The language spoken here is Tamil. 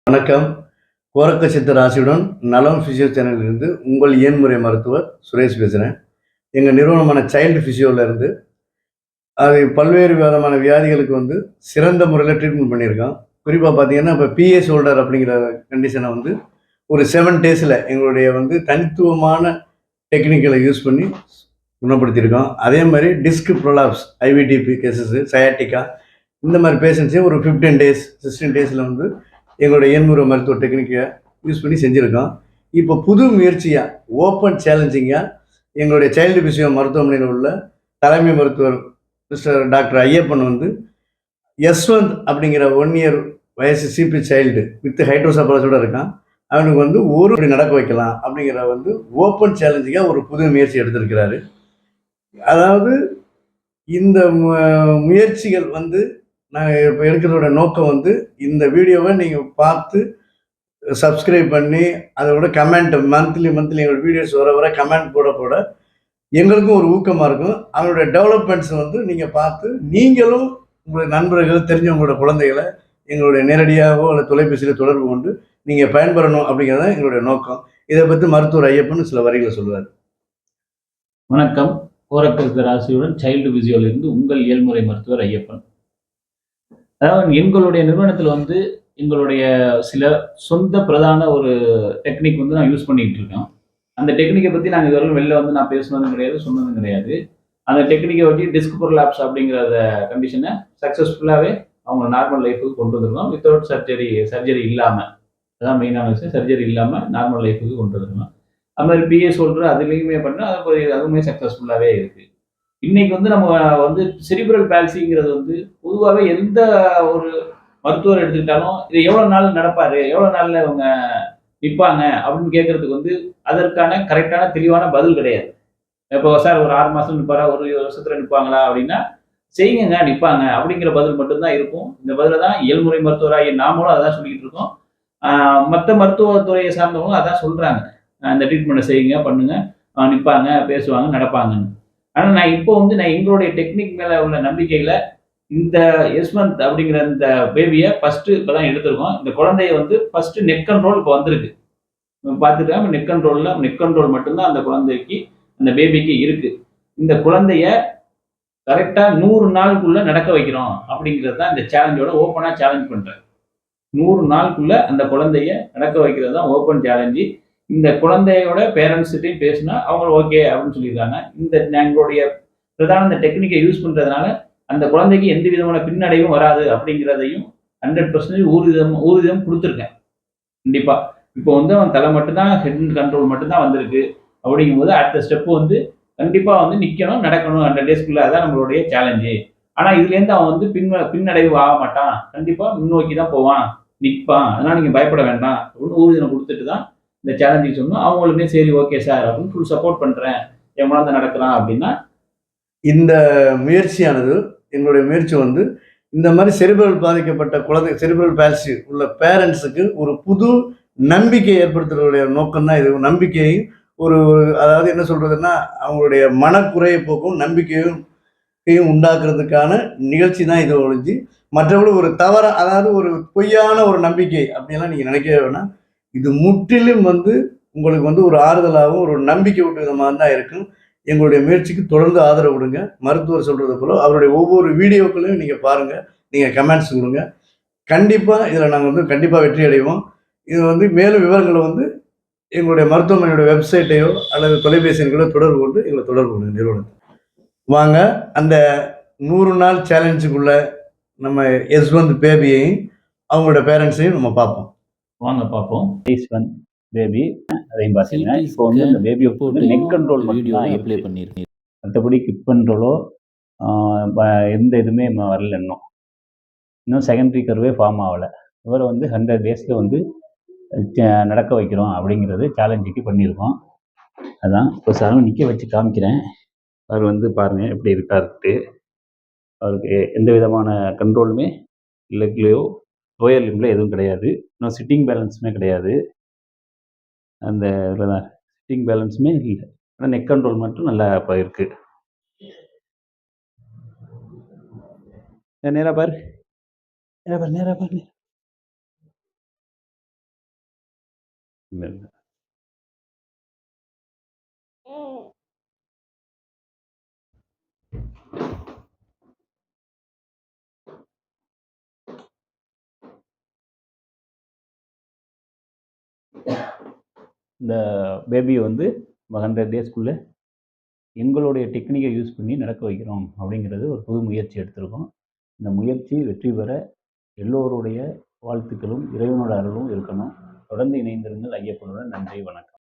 வணக்கம். கோரக்க சித்த ராசியுடன் நலம் பிசியோ சேனலிலிருந்து உங்கள் இயன்முறை மருத்துவர் சுரேஷ் பேசுறேன். எங்க நிறுவனமான சைல்டு பிசியோல இருந்து அது பல்வேறு விதமான வியாதிகளுக்கு சிறந்த முறையில ட்ரீட்மெண்ட் பண்ணியிருக்கோம். குறிப்பா பார்த்தீங்கன்னா, இப்ப பிஏ ஷோல்டர் அப்படிங்கிற கண்டிஷன ஒரு 7 டேஸ்ல எங்களுடைய தனித்துவமான டெக்னிக்கள யூஸ் பண்ணி குணப்படுத்தியிருக்கோம். அதே மாரி disc prolapse, IVDP cases, sciatica இந்த மாரி பேஷண்ட்ஸையும் ஒரு 15 டேஸ், 16 டேஸ்ல எங்களுடைய இயன்முறை மருத்துவ டெக்னிக்க யூஸ் பண்ணி செஞ்சிருக்கோம். இப்போ புது முயற்சியா, ஓப்பன் சேலஞ்சிங்கா எங்களுடைய சைல்டு பிசியோ மருத்துவமனையில உள்ள தலைமை மருத்துவர் மிஸ்டர் டாக்டர் ஐயப்பன் யஸ்வந்த் அப்படிங்கிற 1 இயர் வயசு சிபி சைல்டு வித் ஹைட்ரோசெஃபலஸோட இருக்கான். அவனுக்கு ஒரு இப்படி நடக்க வைக்கலாம் அப்படிங்கிற ஓப்பன் சேலஞ்சிங்கா ஒரு புது முயற்சி எடுத்திருக்கிறாரு. அதாவது இந்த முயற்சிகள் நான் இப்ப எடுக்கிறதோட நோக்கம் இந்த வீடியோவை நீங்க பார்த்து சப்ஸ்கிரைப் பண்ணி அதோட கமெண்ட் மந்த்லி எங்களோட வீடியோஸ் வர வர கமெண்ட் போட போட எங்களுக்கும் ஒரு ஊக்கமா இருக்கும். அவனுடைய டெவலப்மெண்ட்ஸ் நீங்க பார்த்து நீங்களும் உங்களுடைய நண்பர்கள் தெரிஞ்சவங்களோட குழந்தைகளை எங்களுடைய நேரடியாகவோ அல்லது தொலைபேசியில தொடர்பு கொண்டு நீங்க பயன்பெறணும் அப்படிங்கிறது தான் எங்களுடைய நோக்கம். இதை பத்தி மருத்துவர் ஐயப்பன் சில வரிகளை சொல்லுவார். வணக்கம். கோரக்கருத்து ராசியுடன் சைல்டு பிசியோலிருந்து உங்கள் இயல்முறை மருத்துவர் ஐயப்பன். அதாவது எங்களுடைய நிறுவனத்தில் எங்களுடைய சில சொந்த பிரதான ஒரு டெக்னிக் நான் யூஸ் பண்ணிட்டு இருக்கேன். அந்த டெக்னிக்கை பற்றி நாங்கள் இதுவரைக்கும் வெளில நான் பேசுனதும் கிடையாது, சொன்னதும் கிடையாது. அந்த டெக்னிக்கை வச்சு டிஸ்க் ப்ரோலாப்ஸ் அப்படிங்கிற கண்டிஷனை சக்ஸஸ்ஃபுல்லாகவே அவங்க நார்மல் லைஃபுக்கு கொண்டு வந்துருக்கோம். வித்தவுட் சர்ஜரி இல்லாமல், அதான் மெயினான விஷயம். சர்ஜரி இல்லாமல் நார்மல் லைஃபுக்கு கொண்டு வந்துருக்கோம். அது மாதிரி பிஏ ஷோல்டர் அதுலேயுமே பண்ணால் அதுவுமே சக்ஸஸ்ஃபுல்லாகவே இருக்குது. இன்னைக்கு நம்ம செரிப்ரல் பால்சிங்கிறது பொதுவாகவே எந்த ஒரு மருத்துவர் எடுத்துக்கிட்டாலும் இது எவ்வளவு நாள் நடப்பாரு, எவ்வளவு நாள்ல இவங்க நிற்பாங்க அப்படின்னு கேட்கறதுக்கு அதற்கான கரெக்டான தெளிவான பதில் கிடையாது. இப்போ சார் ஒரு 6 மாசம் நிற்பாரா, ஒரு வருஷத்துல நிற்பாங்களா அப்படின்னா செய்யுங்க நிற்பாங்க அப்படிங்கிற பதில் மட்டும்தான் இருக்கும். இந்த பதில தான் இயல்முறை மருத்துவராகிய நாமளும் அதான் சொல்லிக்கிட்டு இருக்கோம். மற்ற மருத்துவத்துறையை சார்ந்தவங்களும் அதான் சொல்றாங்க. இந்த ட்ரீட்மெண்ட்டை செய்யுங்க, பண்ணுங்க, நிற்பாங்க, பேசுவாங்க, நடப்பாங்கன்னு. ஆனா நான் இப்போ நான் எங்களுடைய டெக்னிக் மேல உள்ள நம்பிக்கையில இந்த யஸ்வந்த் அப்படிங்கிற இந்த பேபியை ஃபர்ஸ்ட் இப்பதான் எடுத்திருக்கோம். இந்த குழந்தைய ஃபர்ஸ்ட் நெக் கண்ட்ரோல் இப்போ வந்திருக்கு. பார்த்துட்டு நெக் கண்ட்ரோல் மட்டும்தான் அந்த குழந்தைக்கு, அந்த பேபிக்கு இருக்கு. இந்த குழந்தைய கரெக்டா 100 நாளுக்குள்ள நடக்க வைக்கிறோம் அப்படிங்கிறது தான் இந்த சேலஞ்சோட ஓப்பனா சேலஞ்ச் பண்றேன். 100 நாளுக்குள்ள அந்த குழந்தைய நடக்க வைக்கிறது தான் ஓப்பன் சேலஞ்சு. இந்த குழந்தையோட பேரண்ட்ஸ்கிட்டையும் பேசினா அவங்க ஓகே அப்படின்னு சொல்லியிருக்காங்க. எங்களுடைய பிரதான இந்த டெக்னிக்கை யூஸ் பண்றதுனால அந்த குழந்தைக்கு எந்த விதமான பின்னடைவும் வராது அப்படிங்கிறதையும் 100% ஊர்ஜிதம் கொடுத்துருக்கேன். கண்டிப்பா. இப்போ அவன் தலை மட்டும்தான், ஹெட் கண்ட்ரோல் மட்டும்தான் வந்திருக்கு. அப்படிங்கும்போது அடுத்த ஸ்டெப் கண்டிப்பா நிக்கணும், நடக்கணும் 100 டேஸ்க்குள்ள. அதான் நம்மளுடைய சேலஞ்சு. ஆனா இதுலேருந்து அவன் பின்னடைவு ஆக மாட்டான். கண்டிப்பா முன்னோக்கி தான் போவான், நிற்பான். அதனால நீங்க பயப்பட வேண்டாம் அப்படின்னு ஊர்ஜிதம் கொடுத்துட்டு தான் இந்த சேலஞ்சுக்கு சொன்னோம். அவங்களுமே சரி ஓகே சார் அப்படின்னு ஃபுல் சப்போர்ட் பண்றேன், என் குழந்தை நடக்கிறான் அப்படின்னா. இந்த முயற்சியானது எங்களுடைய முயற்சி இந்த மாதிரி செரிப்ரல் பாதிக்கப்பட்ட குழந்தை, செரிப்ரல் பால்சி உள்ள பேரண்ட்ஸுக்கு ஒரு புது நம்பிக்கை ஏற்படுத்துறதுடைய நோக்கம் தான் இது. நம்பிக்கையும் ஒரு அதாவது என்ன சொல்றதுன்னா, அவங்களுடைய மனக்குறையை போக்கும் நம்பிக்கையும் உண்டாக்குறதுக்கான நிகழ்ச்சி தான் இது ஒழிஞ்சு, மற்றபடி ஒரு அதாவது ஒரு பொய்யான ஒரு நம்பிக்கை அப்படியெல்லாம் நீங்க நினைக்கவே வேணாம். இது முற்றிலும் உங்களுக்கு ஒரு ஆறுதலாகவும் ஒரு நம்பிக்கை ஊட்டும் விதமாக தான் இருக்கும். எங்களுடைய முயற்சிக்கு தொடர்ந்து ஆதரவு கொடுங்க. மருத்துவர் சொல்றது போல அவருடைய ஒவ்வொரு வீடியோக்களையும் நீங்க பாருங்க, நீங்க கமெண்ட்ஸ் கொடுங்க. கண்டிப்பா இதுல நாங்க கண்டிப்பா வெற்றி அடைவோம். இது மேலும் விவரங்களை எங்களுடைய மருத்துவமனையோட வெப்சைட்டையோ அல்லது தொலைபேசி எண்களோ தொடர்பு கொண்டு எங்களை தொடர்பு கொள்ளுங்க நிறுவனத்தை. வாங்க அந்த 100 நாள் சேலஞ்சுக்குள்ள நம்ம யஸ்வந்த் பேபியையும் அவங்களோட பேரண்ட்ஸையும் நம்ம பார்ப்போம். வாங்க பார்ப்போம். யஸ்வந்த் பேபி அதையும் பார்த்தீங்கன்னா இப்போ இந்த பேபியை நெக் கண்ட்ரோல் வீடியோ அப்ளை பண்ணியிருக்கேன். மற்றபடி கிக் கண்ட்ரோலோ எந்த இதுவுமே வரல. இன்னும் செகண்டரி கர்வே ஃபார்ம் ஆகலை. இவரை 100 டேஸில் நடக்க வைக்கிறோம் அப்படிங்கிறது சேலஞ்சுக்கு பண்ணியிருக்கோம். அதான் இப்போ சாரும் நிற்க வச்சு காமிக்கிறேன். அவர் பாருங்கள் எப்படி இருக்காருட்டு. அவருக்கு எந்த விதமான கண்ட்ரோலுமே லெக்லேயோ லோயர் லிம்பில் எதுவும் கிடையாது. இன்னும் சிட்டிங் பேலன்ஸுமே கிடையாது. அந்த இதில் தான் சிட்டிங் பேலன்ஸுமே இல்லை. ஆனால் நெக் கண்ட்ரோல் மட்டும் நல்லா இப்போ இருக்குது. நேராக பாரு, நேராக பாரு, நேராக பாரு. இல்ல, இல்ல. இந்த பேபிய வந்து 100 டேஸ்க்குள்ள எங்களுடைய டெக்னிக்கை யூஸ் பண்ணி நடக்க வைக்கிறோம் அப்படிங்கிறது ஒரு புது முயற்சி எடுத்திருக்கோம். இந்த முயற்சி வெற்றி பெற எல்லோருடைய வாழ்த்துக்களும், இறைவனோட அருளும் இருக்கணும். தொடர்ந்து இணைந்திருங்கள் ஐயப்பனுடன். நன்றி, வணக்கம்.